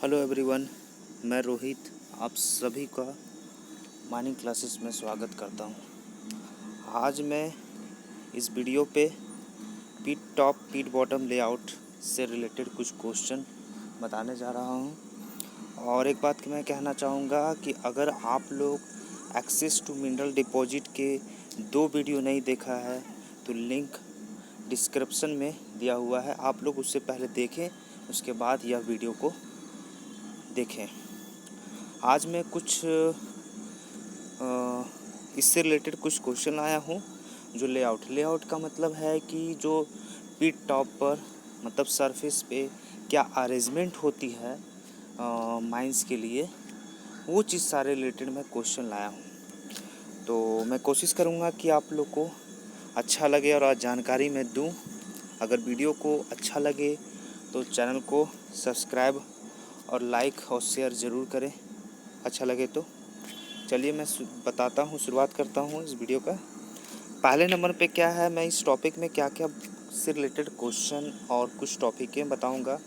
Hello everyone, मैं रोहित आप सभी का माइनिंग क्लासेस में स्वागत करता हूं। आज मैं इस वीडियो पे पीट टॉप पीट बॉटम लेआउट से रिलेटेड कुछ क्वेश्चन बताने जा रहा हूं। और एक बात मैं कहना चाहूँगा कि अगर आप लोग एक्सेस टू मिनरल डिपॉजिट के 2 वीडियो नहीं देखा है तो लिंक डिस्क्रिप्शन में दिया हुआ है, आप लोग उससे पहले देखें, उसके बाद यह वीडियो को देखें। आज मैं कुछ इससे रिलेटेड कुछ क्वेश्चन लाया हूँ। जो लेआउट का मतलब है कि जो पीट टॉप पर मतलब सरफेस पे क्या अरेंजमेंट होती है माइंस के लिए, वो चीज़ सारे रिलेटेड मैं क्वेश्चन लाया हूँ। तो मैं कोशिश करूँगा कि आप लोग को अच्छा लगे और आज जानकारी मैं दूँ। अगर वीडियो को अच्छा लगे तो चैनल को सब्सक्राइब और लाइक और शेयर ज़रूर करें, अच्छा लगे तो। चलिए मैं बताता हूँ, शुरुआत करता हूँ इस वीडियो का। पहले नंबर पे क्या है, मैं इस टॉपिक में क्या क्या से रिलेटेड क्वेश्चन और कुछ टॉपिकें बताऊँगा।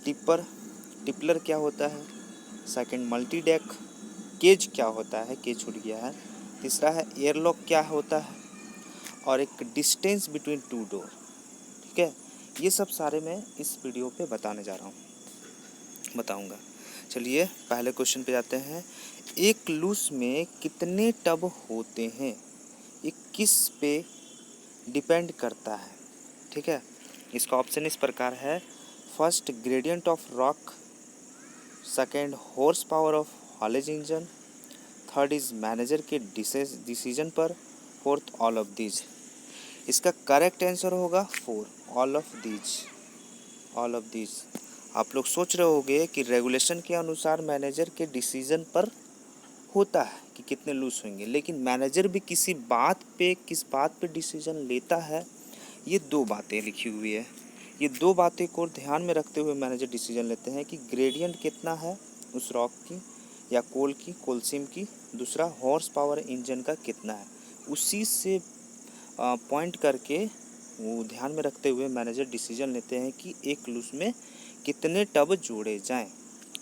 टिपलर क्या होता है, सेकंड मल्टी डेक केज क्या होता है, केज छूट गया है, तीसरा है एयरलॉक क्या होता है, और एक डिस्टेंस बिटवीन टू डोर। ठीक है, ये सब सारे मैं इस वीडियो पे बताऊँगा। चलिए पहले क्वेश्चन पे जाते हैं। एक लूस में कितने टब होते हैं, ये किस पे डिपेंड करता है। ठीक है, इसका ऑप्शन इस प्रकार है। First gradient of rock, second horse power of haulage engine, third is manager के डिसीजन पर, फोर्थ ऑल ऑफ दीज। इसका करेक्ट आंसर होगा 4, ऑल ऑफ दीज। आप लोग सोच रहे होंगे कि रेगुलेशन के अनुसार मैनेजर के डिसीजन पर होता है कि कितने लूज होंगे, लेकिन मैनेजर भी किस बात पे डिसीजन लेता है, ये 2 बातें लिखी हुई है। ये 2 बातें को ध्यान में रखते हुए मैनेजर डिसीजन लेते हैं कि ग्रेडियंट कितना है उस रॉक की या कोलसीम की, दूसरा हॉर्स पावर इंजन का कितना है, उसी से पॉइंट करके वो ध्यान में रखते हुए मैनेजर डिसीजन लेते हैं कि एक लूज में कितने टब जोड़े जाएं।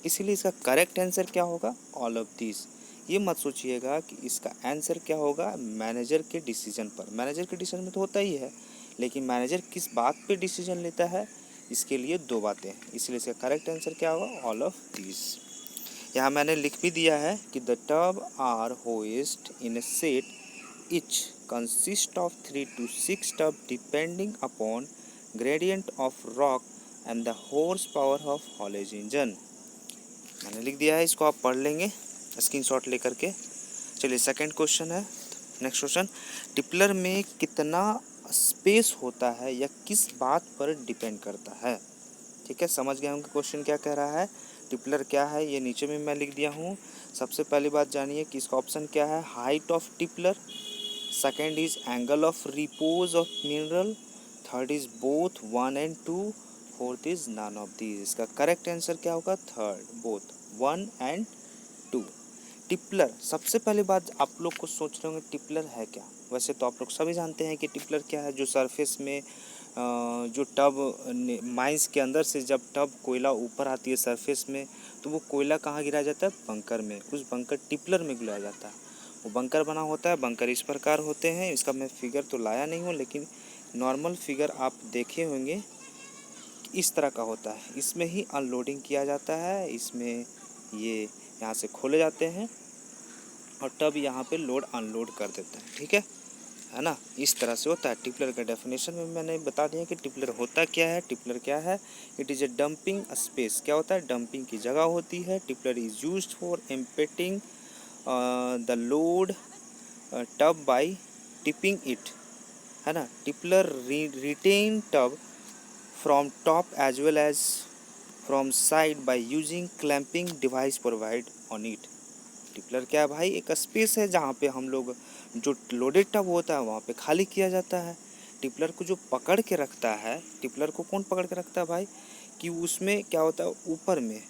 इसीलिए इसका करेक्ट आंसर क्या होगा, ऑल ऑफ दिस। ये मत सोचिएगा कि इसका आंसर क्या होगा मैनेजर के डिसीजन पर। मैनेजर के डिसीजन में तो होता ही है, लेकिन मैनेजर किस बात पे डिसीजन लेता है, इसके लिए 2 बातें हैं, इसलिए इसका करेक्ट आंसर क्या होगा, ऑल ऑफ दिस। यहाँ मैंने लिख भी दिया है कि the tub are hoist in a set each consist of 3 to 6 tub depending upon gradient of rock and the horsepower of haulage engine। मैंने लिख दिया है, इसको आप पढ़ लेंगे स्क्रीनशॉट लेकर के। चलिए सेकंड क्वेश्चन है, नेक्स्ट क्वेश्चन। टिपलर में कितना स्पेस होता है या किस बात पर डिपेंड करता है। ठीक है, समझ गए होंगे क्वेश्चन क्या कह रहा है, टिपलर क्या है, ये नीचे में मैं लिख दिया हूँ। सबसे पहली बात जानिए कि इसका ऑप्शन क्या है, height of tippler, second is angle of repose of mineral, third is both 1 and 2, fourth is none of these. इसका करेक्ट आंसर क्या होगा, थर्ड, बोथ 1 and 2। टिपलर, सबसे पहली बात आप लोग को सोच रहे होंगे टिपलर है क्या। वैसे तो आप लोग सभी जानते हैं कि टिपलर क्या है, जो सरफेस में जो टब माइंस के अंदर से जब टब कोयला ऊपर आती है सरफेस में, तो वो कोयला कहाँ गिराया जाता है, बंकर में। उस बंकर टिपलर में गिराया जाता है, वो बंकर बना होता है। बंकर इस प्रकार होते हैं, इसका मैं फिगर तो लाया नहीं हूँ, लेकिन नॉर्मल फिगर आप देखे होंगे इस तरह का होता है। इसमें ही अनलोडिंग किया जाता है, इसमें ये यहाँ से खोले जाते हैं और टब यहाँ पे लोड अनलोड कर देता है। ठीक है ना, इस तरह से होता है। टिपलर का डेफिनेशन में मैंने बता दिया कि टिपलर होता क्या है। टिपलर क्या है, it is a dumping space. क्या होता है, डंपिंग की जगह होती है। Tippler is used for emptying the load tub by tipping it, है ना। Tippler retain tub from top as well as from side by using clamping device provide on it. Tippler क्या है भाई, एक स्पेस है जहाँ पे हम लोग जो लोडेड टब होता है वहाँ पे खाली किया जाता है। टिपलर को जो पकड़ के रखता है, टिपलर को कौन पकड़ के रखता है भाई, कि उसमें क्या होता है ऊपर में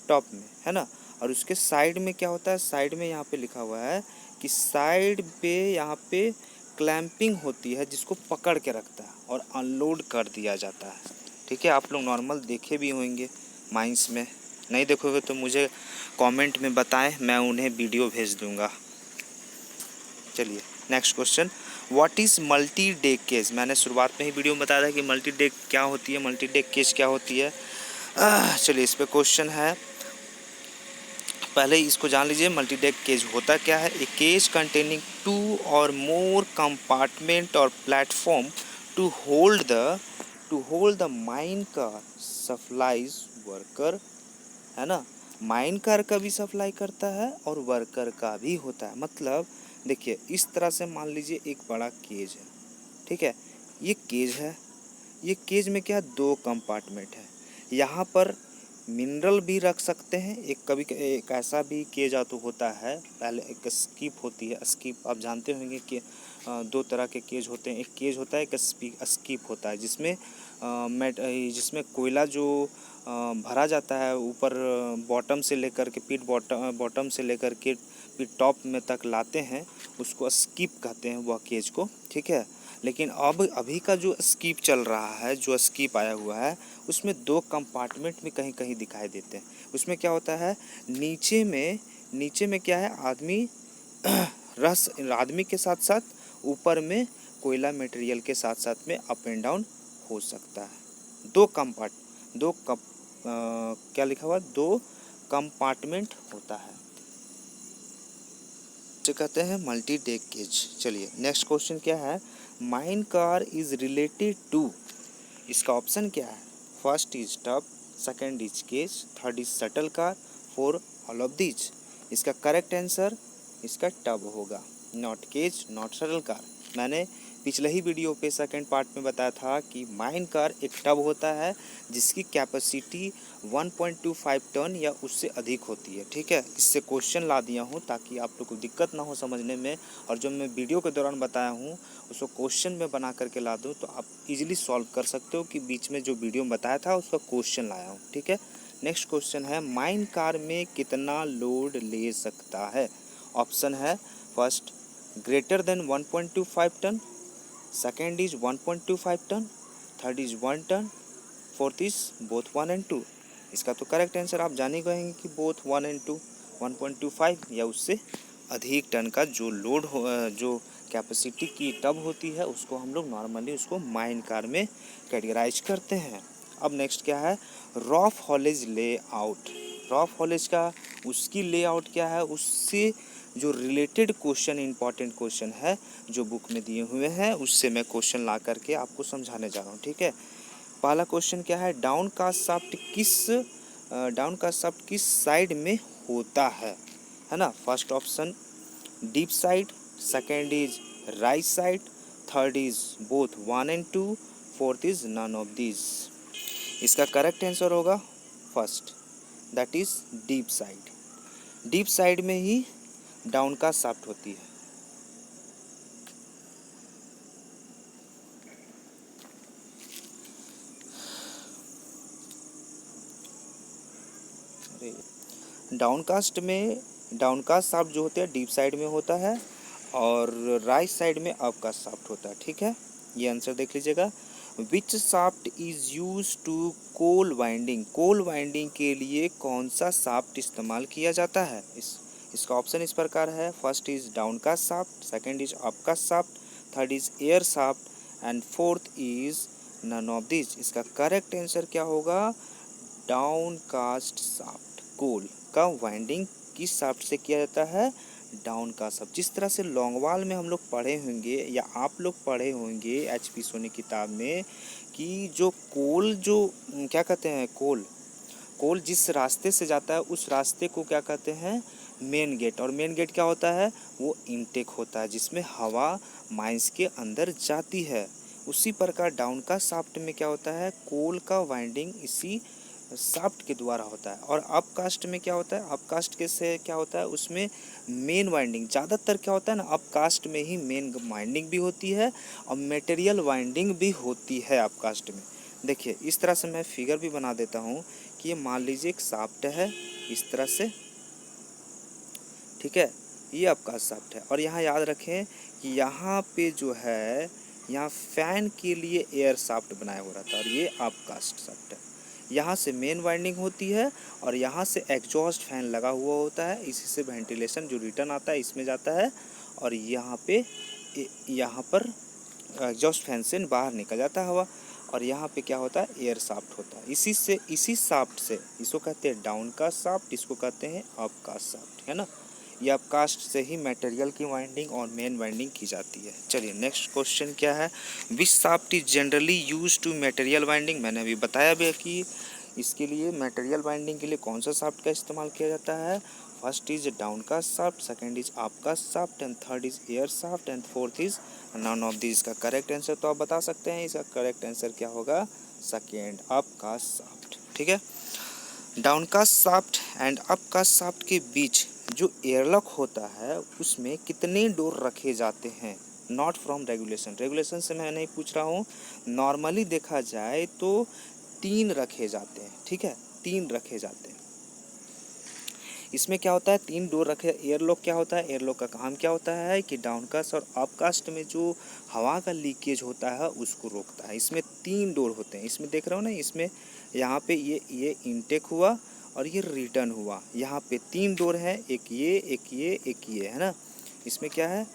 टॉप में, है ना, और उसके साइड में क्या होता है, साइड में यहाँ पे लिखा हुआ है कि साइड पे यहाँ पे क्लैंपिंग होती है जिसको पकड़ के रखता है और अनलोड कर दिया जाता है। ठीक है, आप लोग नॉर्मल देखे भी होंगे माइंस में। नहीं देखोगे तो मुझे कमेंट में बताएं, मैं उन्हें वीडियो भेज दूंगा। चलिए next question, what is multi deck cage. मैंने शुरुआत में ही वीडियो में बताया था कि मल्टी डे क्या होती है, मल्टी डे केज क्या होती है। चलिए इस पे क्वेश्चन है, पहले इसको जान लीजिए। मल्टी डे केज होता क्या है। ए cage containing 2 or more compartment or platform to hold the mine car supplies worker, है ना। माइन कार का भी सप्लाई करता है और वर्कर का भी होता है। मतलब देखिए इस तरह से मान लीजिए एक बड़ा केज है, ठीक है। ये केज है, ये केज में क्या 2 कंपार्टमेंट है। यहाँ पर मिनरल भी रख सकते हैं। एक ऐसा भी केज तो होता है, पहले एक स्कीप होती है। स्कीप आप जानते होंगे कि 2 तरह के केज होते हैं। एक केज होता है, एक स्कीप होता है, जिसमें कोयला जो भरा जाता है ऊपर बॉटम से लेकर के बॉटम से लेकर के पिट टॉप में तक लाते हैं, उसको स्कीप कहते हैं वह केज को, ठीक है। लेकिन अब अभी का जो स्कीप चल रहा है, जो स्कीप आया हुआ है, उसमें 2 कंपार्टमेंट भी कहीं कहीं दिखाई देते हैं। उसमें क्या होता है, नीचे में क्या है, आदमी के साथ साथ ऊपर में कोयला मटेरियल के साथ साथ में अप एंड डाउन हो सकता है। क्या लिखा हुआ, 2 कंपार्टमेंट होता है, जो कहते हैं मल्टी डे केज। चलिए नेक्स्ट क्वेश्चन क्या है, mine car is related to. इसका ऑप्शन क्या है, first is tub, second is cage, third is shuttle car, four all of these. इसका करेक्ट आंसर इसका टब होगा, not cage not shuttle car. मैंने पिछले ही वीडियो पे सेकंड पार्ट में बताया था कि माइन कार एक टब होता है जिसकी कैपेसिटी 1.25 टन या उससे अधिक होती है, ठीक है। इससे क्वेश्चन ला दिया हूँ ताकि आप लोग को दिक्कत ना हो समझने में, और जो मैं वीडियो के दौरान बताया हूँ उसको क्वेश्चन में बना करके ला दूँ तो आप इजीली सॉल्व कर सकते हो कि बीच में जो वीडियो में बताया था उसका क्वेश्चन लाया हूँ, ठीक है। नेक्स्ट क्वेश्चन है, माइन कार में कितना लोड ले सकता है। ऑप्शन है, first greater than 1.25 ton, second is 1.25 ton, third is 1 ton, fourth is both 1 and 2। इसका तो करेक्ट आंसर आप जान ही गएंगे कि बोथ 1 and 2, 1.25 या उससे अधिक टन का जो लोड हो, जो कैपेसिटी की टब होती है, उसको हम लोग नॉर्मली उसको माइन कार में कैटेगराइज करते हैं। अब नेक्स्ट क्या है, rough haulage layout. Rough haulage का उसकी लेआउट क्या है, उससे जो रिलेटेड क्वेश्चन, इंपॉर्टेंट क्वेश्चन है जो बुक में दिए हुए हैं, उससे मैं क्वेश्चन ला करके आपको समझाने जा रहा हूँ, ठीक है। पहला क्वेश्चन क्या है, डाउन कास्ट शाफ्ट किस साइड में होता है ना। First option deep side, second is right side, third is both 1 and 2, fourth is none of this. इसका करेक्ट आंसर होगा first, that is deep side. Deep side में ही डाउन कास्ट शाफ्ट होती है। डाउन कास्ट शाफ्ट जो होते हैं deep side में होता है और राइट साइड में अप कास्ट शाफ्ट होता है, ठीक है। ये आंसर देख लीजिएगा। Which shaft is use to coal winding. Coal winding के लिए कौन सा शाफ्ट इस्तेमाल किया जाता है। इसका ऑप्शन इस प्रकार है, first is down cast shaft, second is up cast shaft, third is air shaft and fourth is none of this. इसका करेक्ट आंसर क्या होगा, डाउन कास्ट शाफ्ट। कोल का वाइंडिंग किस शाफ्ट से किया जाता है, डाउन कास्ट शाफ्ट। जिस तरह से लॉन्गवाल में हम लोग पढ़े होंगे या आप लोग पढ़े होंगे HP सोनी किताब में कि जो कोल जो क्या कहते हैं, कोल जिस रास्ते से जाता है उस रास्ते को क्या कहते हैं, मेन गेट। और मेन गेट क्या होता है, वो इनटेक होता है जिसमें हवा माइंस के अंदर जाती है। उसी प्रकार डाउन कास्ट शाफ्ट में क्या होता है, कोल का वाइंडिंग इसी शाफ्ट के द्वारा होता है। और अप कास्ट में क्या होता है, अप कास्ट के से क्या होता है, उसमें मेन वाइंडिंग ज़्यादातर क्या होता है ना, अप कास्ट में ही मेन वाइंडिंग भी होती है और मटेरियल वाइंडिंग भी होती है अप कास्ट में। देखिए इस तरह से मैं फिगर भी बना देता हूँ कि ये मान लीजिए एक शाफ्ट है इस तरह से, ठीक है। ये अप कास्ट शाफ्ट है और यहाँ याद रखें कि यहाँ पे जो है, यहाँ फैन के लिए एयर शाफ्ट बनाया हो रहा था और ये अप कास्ट शाफ्ट है। यहाँ से मेन वाइंडिंग होती है और यहाँ से एग्जॉस्ट फैन लगा हुआ होता है, इसी से वेंटिलेशन जो रिटर्न आता है इसमें जाता है और यहाँ पर एग्जॉस्ट फैन से बाहर निकल जाता है हवा और यहाँ पे क्या होता है, एयर शाफ्ट होता है। इसी शाफ्ट से, इसको कहते हैं डाउन कास्ट शाफ्ट, इसको कहते हैं अप कास्ट शाफ्ट, है ना। ये अप कास्ट से ही मटेरियल की वाइंडिंग और मेन वाइंडिंग की जाती है। चलिए नेक्स्ट क्वेश्चन क्या है, which shaft is generally use to material winding. मैंने अभी बताया भी है कि इसके लिए मटेरियल बाइंडिंग के लिए कौन सा शाफ्ट का इस्तेमाल किया जाता है। First is down cast shaft, second is up cast shaft and third is air shaft and fourth is none of this. का करेक्ट आंसर तो आप बता सकते हैं, इसका करेक्ट आंसर क्या होगा, सेकंड अप कास्ट शाफ्ट। ठीक है, down cast shaft and up cast shaft के बीच जो एयरलॉक होता है उसमें कितने डोर रखे जाते हैं। नॉट फ्रॉम रेगुलेशन, रेगुलेशन से मैं नहीं पूछ रहा हूँ, नॉर्मली देखा जाए तो 3 रखे जाते हैं। ठीक है, 3 रखे जाते हैं। इसमें क्या होता है, 3 डोर रखे। एयरलॉक क्या होता है, एयरलॉक का काम क्या होता है कि डाउनकास्ट और अपकास्ट में जो हवा का लीकेज होता है उसको रोकता है। इसमें 3 डोर होते हैं, इसमें देख रहा हूँ ना, इसमें यहाँ पे ये इनटेक हुआ और ये रिटर्न हुआ। यहाँ पे 3 डोर है, एक ये, है ना। इसमें क्या है,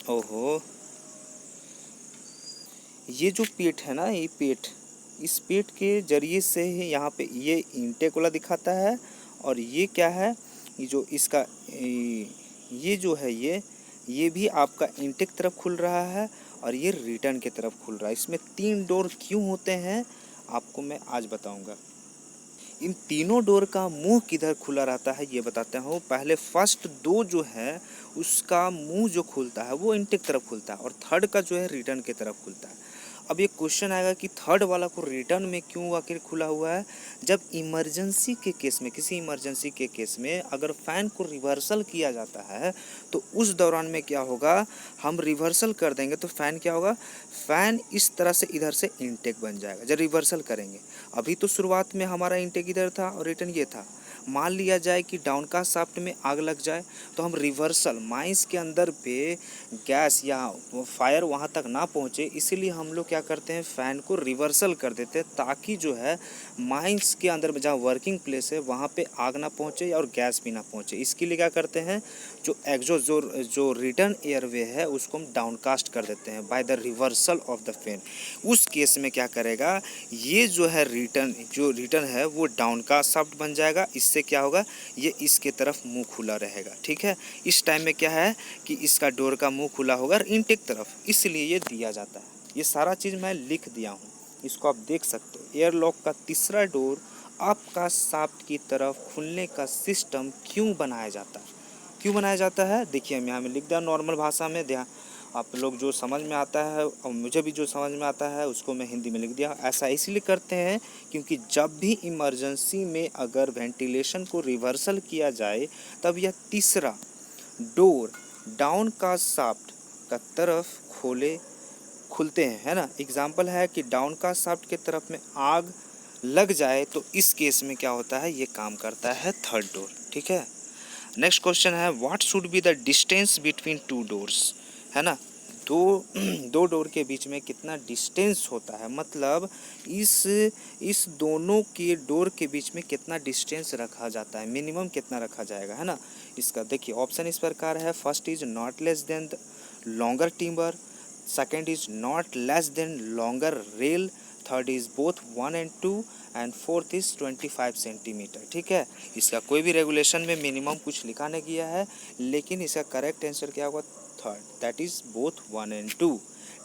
ओहो, ये जो पेट है ना, ये पेट, इस पेट के जरिए से ही यहाँ पे ये इनटेक वाला दिखाता है और ये क्या है, ये जो इसका ये जो है ये भी आपका इनटेक तरफ खुल रहा है और ये रिटर्न की तरफ खुल रहा है। इसमें 3 डोर क्यों होते हैं आपको मैं आज बताऊंगा। इन तीनों डोर का मुंह किधर खुला रहता है ये बताते हूँ। पहले फर्स्ट 2 जो है उसका मुंह जो खुलता है वो इनटेक तरफ खुलता है और थर्ड का जो है रिटर्न की तरफ खुलता है। अब ये क्वेश्चन आएगा कि थर्ड वाला को रिटर्न में क्यों आखिर खुला हुआ है। जब इमरजेंसी के केस में, किसी इमरजेंसी के केस में अगर फ़ैन को रिवर्सल किया जाता है तो उस दौरान में क्या होगा, हम रिवर्सल कर देंगे तो फ़ैन क्या होगा, फ़ैन इस तरह से इधर से इनटेक बन जाएगा जब रिवर्सल करेंगे। अभी तो शुरुआत में हमारा इनटेक इधर था और रिटर्न ये था। मान लिया जाए कि डाउनकास्ट शाफ्ट में आग लग जाए तो हम रिवर्सल, माइंस के अंदर पे गैस या फायर वहाँ तक ना पहुँचे, इसीलिए हम लोग क्या करते हैं, फ़ैन को रिवर्सल कर देते हैं ताकि जो है माइंस के अंदर जहाँ वर्किंग प्लेस है वहाँ पे आग ना पहुँचे और गैस भी ना पहुँचे। इसके लिए क्या करते हैं, जो एग्जॉस्ट जो रिटर्न एयरवे है उसको हम डाउनकास्ट कर देते हैं by the reversal of the fan. उस केस में क्या करेगा, ये जो है रिटर्न है वो डाउनकास्ट शाफ्ट बन जाएगा। इससे क्या होगा, ये इसके तरफ मुंह खुला रहेगा। ठीक है, इस टाइम में क्या है कि इसका डोर का मुंह खुला होगा इनटेक तरफ, इसलिए ये दिया जाता है। ये सारा चीज़ मैं लिख दिया हूँ, इसको आप देख सकते हो। एयरलॉक का तीसरा डोर आपका शाफ्ट की तरफ खुलने का सिस्टम क्यों बनाया जाता है, क्यों बनाया जाता है, देखिए मैं यहाँ में लिख दिया नॉर्मल भाषा में, ध्यान आप लोग जो समझ में आता है और मुझे भी जो समझ में आता है उसको मैं हिंदी में लिख दिया। ऐसा इसलिए करते हैं क्योंकि जब भी इमरजेंसी में अगर वेंटिलेशन को रिवर्सल किया जाए तब यह तीसरा डोर डाउन का शाफ्ट का तरफ खुलते हैं, है ना। एग्जाम्पल है कि डाउन का शाफ्ट के तरफ में आग लग जाए तो इस केस में क्या होता है, ये काम करता है थर्ड डोर। ठीक है, नेक्स्ट क्वेश्चन है, what should be the distance between 2 doors, है ना। दो डोर के बीच में कितना डिस्टेंस होता है, मतलब इस दोनों के डोर के बीच में कितना डिस्टेंस रखा जाता है, मिनिमम कितना रखा जाएगा, है ना। इसका देखिए ऑप्शन इस प्रकार है, first is not less then the longer timber, second is not less than longer rail, third is both 1 and 2 and fourth is 25 centimetre. ठीक है, इसका कोई भी रेगुलेशन में मिनिमम कुछ लिखा नहीं गया है, लेकिन इसका करेक्ट आंसर क्या होगा, third, that is both 1 and 2।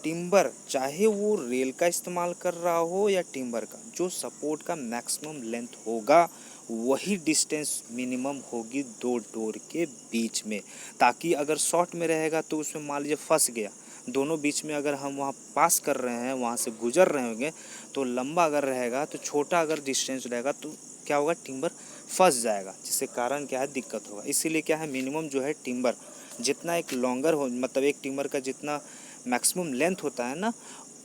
Timber, चाहे वो रेल का इस्तेमाल कर रहा हो या टिम्बर का, जो सपोर्ट का मैक्सिमम लेंथ होगा वही डिस्टेंस मिनिमम होगी 2 डोर के बीच में, ताकि अगर शॉर्ट में रहेगा तो उसमें मान लीजिए फंस गया, दोनों बीच में अगर हम वहाँ पास कर रहे हैं, वहाँ से गुजर रहे होंगे तो लंबा अगर रहेगा तो छोटा अगर डिस्टेंस रहेगा तो क्या होगा, टिम्बर फंस जाएगा, जिससे कारण क्या है, दिक्कत होगा। इसीलिए क्या है, मिनिमम जो है टिम्बर जितना एक लॉन्गर हो, मतलब एक टिम्बर का जितना मैक्सिमम लेंथ होता है ना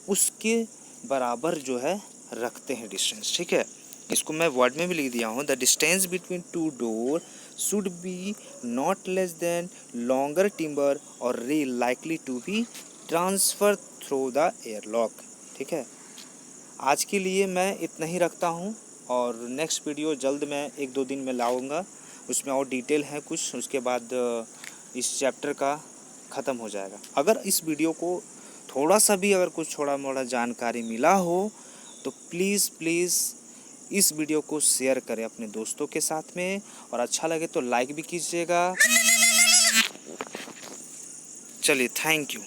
उसके बराबर जो है रखते हैं डिस्टेंस। ठीक है, इसको मैं वर्ड में भी लिख दिया हूँ, the distance between 2 door should be not less than longer timber और rail likely to be transfer through the airlock. ठीक है, आज के लिए मैं इतना ही रखता हूँ और नेक्स्ट वीडियो जल्द मैं 1-2 दिन में लाऊंगा। उसमें और डिटेल है कुछ, उसके बाद इस चैप्टर का ख़त्म हो जाएगा। अगर इस वीडियो को थोड़ा सा भी अगर कुछ थोड़ा मोड़ा जानकारी मिला हो तो प्लीज़ इस वीडियो को शेयर करें अपने दोस्तों के साथ में, और अच्छा लगे तो लाइक भी कीजिएगा। चलिए, थैंक यू।